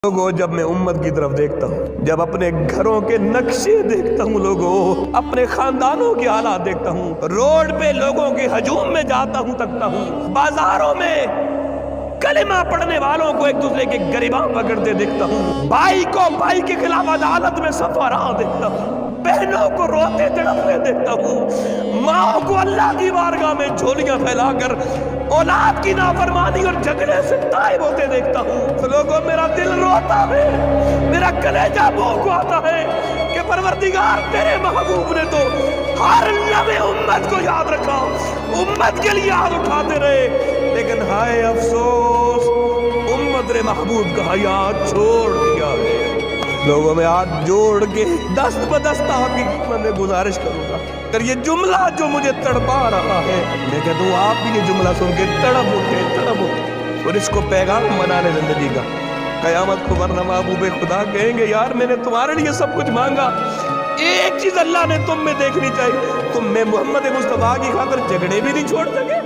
لوگوں جب میں امت کی طرف دیکھتا ہوں، جب اپنے گھروں کے نقشے دیکھتا ہوں، لوگوں اپنے خاندانوں کے حالات دیکھتا ہوں، روڈ پہ لوگوں کے ہجوم میں جاتا ہوں، تکتا ہوں، بازاروں میں کلمہ پڑھنے والوں کو ایک دوسرے کے گریباں پکڑتے دیکھتا ہوں، بھائی کو بھائی کے خلاف عدالت میں صفا رہا دیکھتا ہوں، بہنوں کو روتے تڑپتے دیکھتا ہوں، ماں کو اللہ کی بارگاہ میں جھولیاں پھیلا کر اولاد کی نافرمانی اور جھگڑے سے تائب ہوتے دیکھتا ہوں، تو لوگوں میرا دل روتا ہے، میرا کلیجہ بھوک آتا ہے کہ پروردگار تیرے محبوب نے تو ہر لمحے امت کو یاد رکھا، امت کے لیے یاد اٹھاتے رہے، لیکن ہائے افسوس امت نے محبوب کا یاد چھوڑ دیا ہے۔ لوگوں میں ہاتھ جوڑ کے دست بدست آپ کی خدمت میں گزارش کروں گا، اگر یہ جملہ جو مجھے تڑپا رہا ہے، میں کہتا ہوں آپ بھی یہ جملہ سن کے تڑپ اٹھے اور اس کو پیغام بنانے زندگی کا، قیامت کو ورنہ محبوب خدا کہیں گے یار میں نے تمہارے لیے سب کچھ مانگا، ایک چیز اللہ نے تم میں دیکھنی چاہیے، تم میں محمد مصطفیٰ کی خاطر جھگڑے بھی نہیں چھوڑ سکے۔